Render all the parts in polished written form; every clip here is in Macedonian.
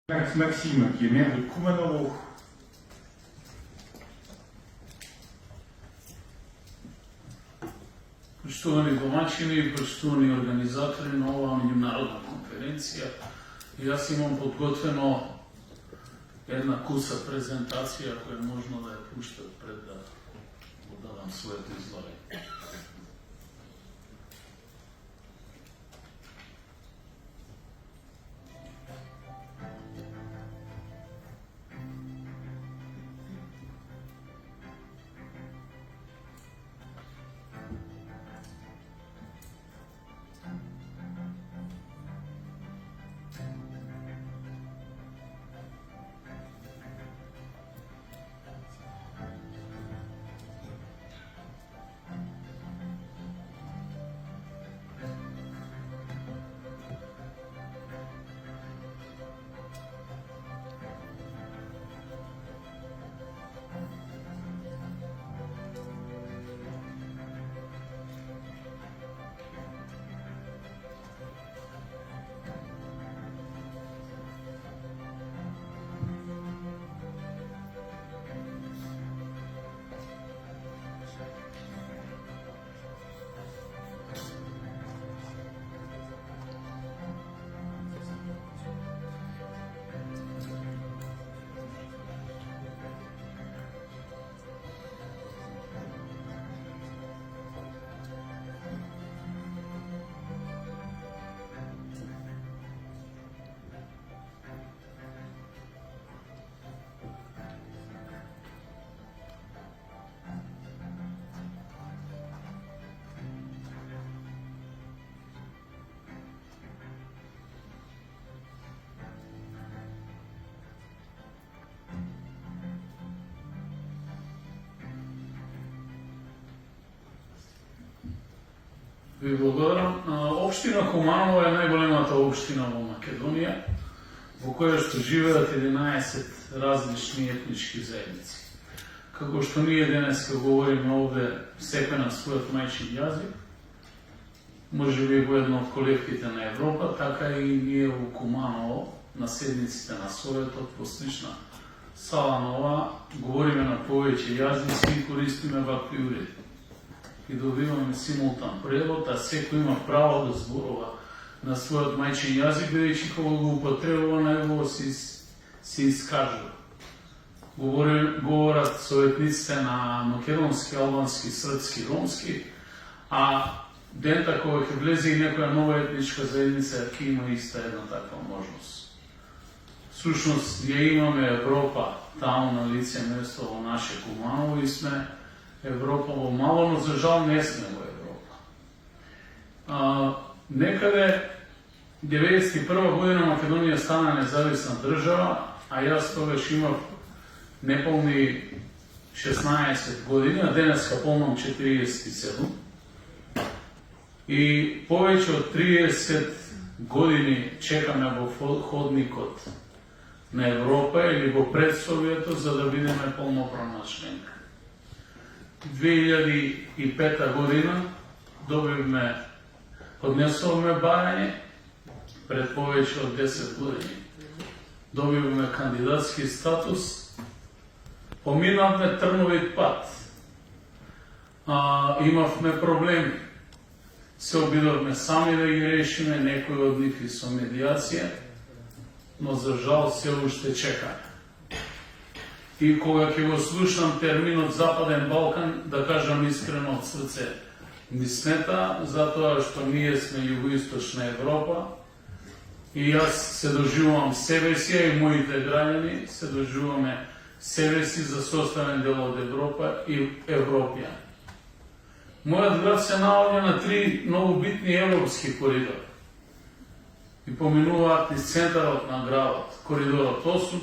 Maxime, qui est maire de Kumanovo. Poštovani domaćini, poštovani organizatori na ova međunarodna konferencija, jaz imam podgotveno jedna kusa prezentacija koja je možno da je pušta pred da vam svoje izlaganje. Ви благодарам. Општина Куманово е најголемата општина во Македонија, во која што живеат 11 различни етнички заедници. Како што ние денеска говориме овде секој на својот мајчин јазик, може би во една од колевките на Европа, така и ние во Куманово, на седниците на Советот, по слична сала на ова, говориме на повеќе јазици и користиме вакви уреди. И добиваме симултан превод, а секој има право да зборува на својот мајчин јазик, бидејќи кога го употребува на него се искажува. Говорат советниците на македонски, албански, српски, ромски, а дента кога ќе влезе и некоја нова етничка заедница, ќе има иста една таква можност. Всушност, ја имаме Европа таму на лице место во наше Куманово и сме Европа во мало, но за жал не сме во Европа. Некаде 1991 година Македонија стана независна држава, а јас тогаш имав неполни 16 години, а денеска полнам 47. И повеќе од 30 години чекаме во ходникот на Европа или во предсовието за да бидеме полноправна членка. 2005 година поднесуваме барање, пред повеќе од 10 години добиваме кандидатски статус, поминавме трновит пат, имавме проблеми, се обидовме сами да ги решиме, некои од нив и со медиација, но за жал се уште чекаме. И кога ќе го слушам терминот Западен Балкан, да кажам искрено од срце, ми смета, затоа што ние сме југоисточна Европа и јас се доживувам себе си, а и моите граѓани се доживуваме себе си за составен дел од Европа и Европјани. Мојот град се наоѓа на 3 многу битни европски коридори и поминуваат низ центарот на градот, коридорот 8,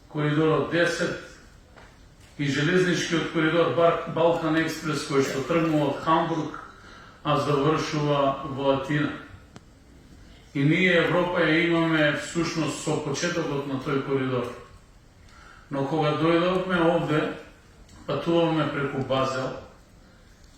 коридорот 10 и железничкиот коридор Балкан Експрес, кој што тргнува од Хамбург, а завршува во Атина. И ние Европа ја имаме всушност со почетокот на тој коридор. Но кога дојдовме овде, патуваме преку Базел,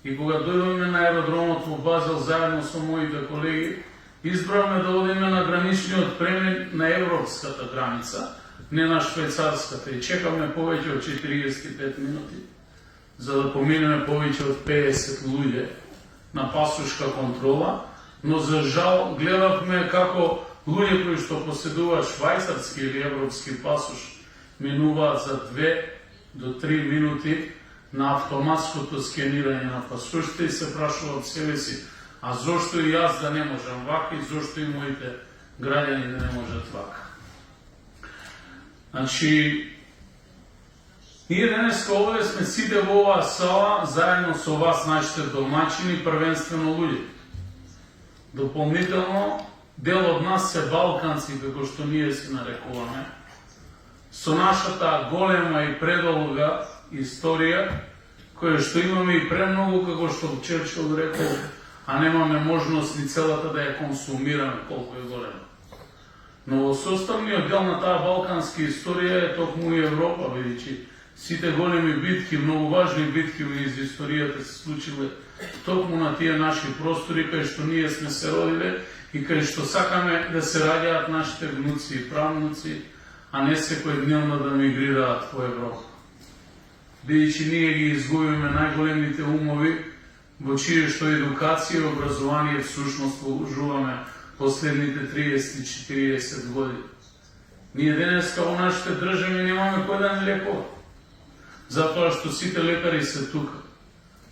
и кога дојдовме на аеродромот во Базел заедно со моите колеги, избравме да одиме на граничниот премин на европската граница, не на швајцарската, и чекаме повеќе од 45 минути, за да поминеме повеќе од 50 луѓе на пасошка контрола, но за жал гледавме како луѓе кои што поседуваат швајцарски или европски пасош минуваат за 2 до 3 минути на автоматското скенирање на пасошите и се прашуваат себе си, а зошто и јас да не можам вака и зошто и моите граѓани да не можат вака. Значи, ние денеска овде сме сите во оваа сала, заедно со вас, нашите домачини, првенствено луѓе. Дополнително, дел од нас се балканци, како што ние си нарекуваме, со нашата голема и предолга историја, која што имаме и премногу, како што Черчил рекол, а немаме можност ни целата да ја консумираме колку е голема. Но во составниот дел на таа балканска историја е токму и Европа, бидејќи сите големи битки, многу важни битки из историјата се случиле токму на тие наши простори, кај што ние сме се родиле и кај што сакаме да се раѓаат нашите внуци и правнуци, а не секојдневно да мигрираат по Европа. Бидејќи ние ги изгубиме најголемите умови, во чие што едукација и образование всушност вложуваме последните 30-40 години. Ние денеска во нашите држави немаме кој да не лекува, затоа што сите лекари се тука.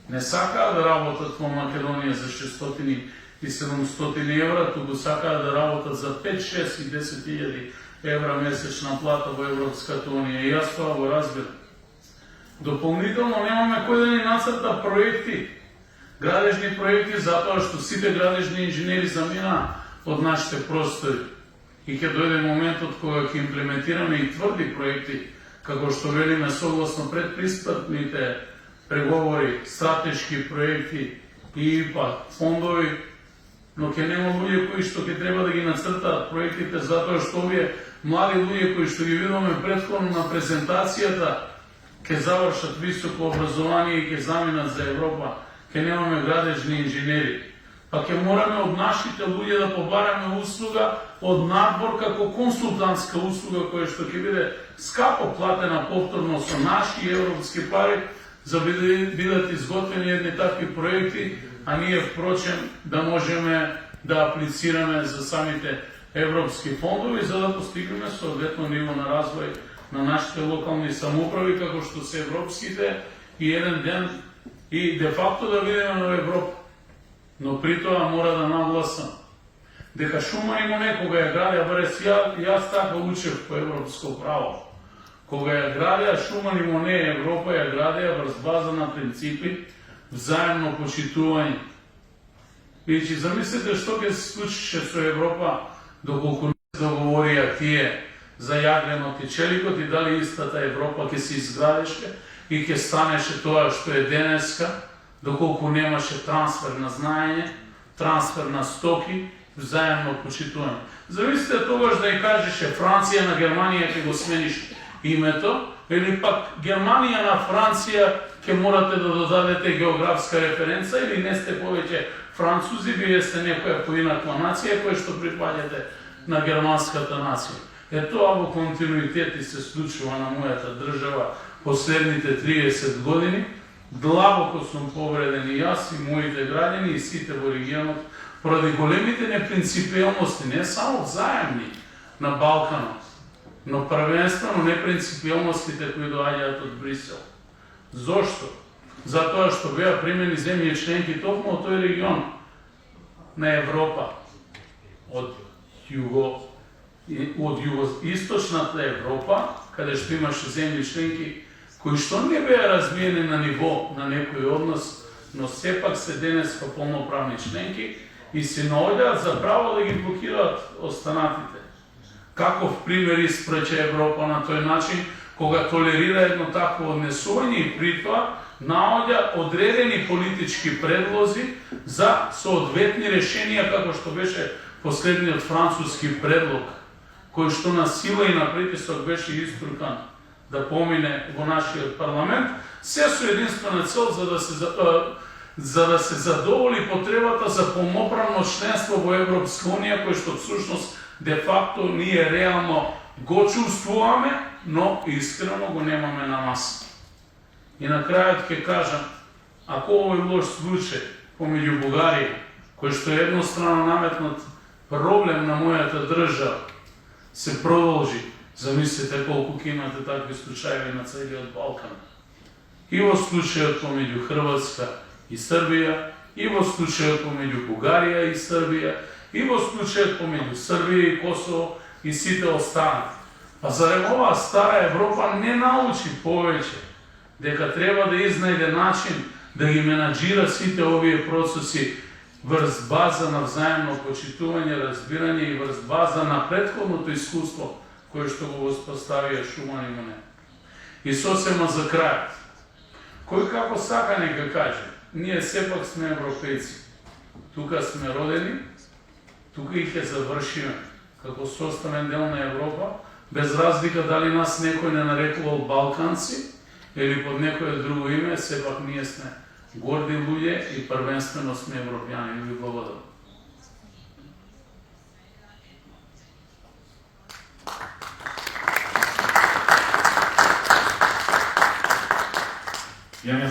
Не сакаат да работат во Македонија за 600 и 700 евра, туку сакаат да работат за 5, 6 и 10 000 евра месечна плата во Европската Унија. И јас тоа го разбирам. Дополнително немаме кој да ни нацрта проекти, градежни проекти, затоа што сите градежни инженери заминаа од нашите простори. И ќе дојде моментот кога ќе имплементираме и тврди проекти, како што велиме согласно предпристапните преговори, стратешки проекти и ИПА фондови, но ќе нема луѓе кои што ќе треба да ги нацртаат проектите, затоа што овие млади луѓе кои што ги видоме претходно на презентацијата, ќе завршат високо образование и ќе заминат за Европа, ќе немаме градежни инженери. Па ќе мораме од нашите луѓе да побараме услуга од надбор како консултантска услуга, која што ќе биде скапо платена повторно со наши европски пари, за бидат изготвени едни такви проекти, а ние впрочем да можеме да аплицираме за самите европски фондови, за да постигнеме соодветно ниво на развој на нашите локални самоуправи, како што се европските, и еден ден и де факто да видиме на Европа. Но при тоа мора да нагласам дека Шумани некога ја градеа, барес јас така учев по европско право. Кога ја градеа Шумани Моне Европа, ја градеа врз база на принципи взаемно почитување. Бидејќи замислете што ќе се случише со Европа доколку не се договорија тие за јагленот и челикот и дали истата Европа ќе се изградеше и ќе станеше тоа што е денеска, доколку немаше трансфер на знаење, трансфер на стоки, взаемно почитување. Зависите тогаш да ја кажеше Франција на Германија ќе го смениш името, или пак Германија на Франција ќе морате да додадете географска референца, или не сте повеќе французи, вие сте некоја поинаква нација која што припаѓате на германската нација. Тоа во континуитет и се случува на мојата држава последните 30 години. Длабоко сум повреден и јас и моите граѓани и сите во регионот поради големите непринципиелности, не само заемни на Балканот, но првенствено непринципиелностите кои доаѓаат од Брисел. Зошто? Затоа што беа примени земји членки токму од тој регион на Европа, од југоисточната Европа, каде што имаше земји членки кои што не беа развиени на ниво на некој однос, но сепак се денеска полноправни членки и се наоѓаат за право да ги блокираат останатите. Каков пример испрече Европа на тој начин, кога толерира едно такво однесување и при тоа наоѓа одредени политички предлози за соодветни решенија, како што беше последниот француски предлог, кој што на сила и на притисок беше истуркан да помине во нашиот парламент, се со единствена цел за да се за да се задоволи потребата за полноправно членство во Европска Унија, кој што всушност де факто ние реално го чувствуваме, но искрено го немаме на маса. И на крајот ќе кажам, ако овој лош случај помеѓу Бугарија, кој што е едностранно наметнат проблем на мојата држава, се продолжи, замислите колку ќе имате такви случаи на целиот Балкан. И во случајот помеѓу Хрватска и Србија, и во случајот помеѓу Бугарија и Србија, и во случајот помеѓу Србија и Косово и сите останати. Па зарем оваа стара Европа не научи повеќе дека треба да изнајде начин да ги менаџира сите овие процеси врз база на взаемно почитување, разбирање и врз база на претходното искуство кое што го воспоставија Шуман и Моне. И сосема за крајот. Кој како сака нека каже, ние сепак сме европејци. Тука сме родени, тука и ќе завршиме како составен дел на Европа, без разлика дали нас некој не нарекувал балканци или под некое друго име, сепак ние сме горди луѓе и првенствено сме европјани. Ви благодарам. Ja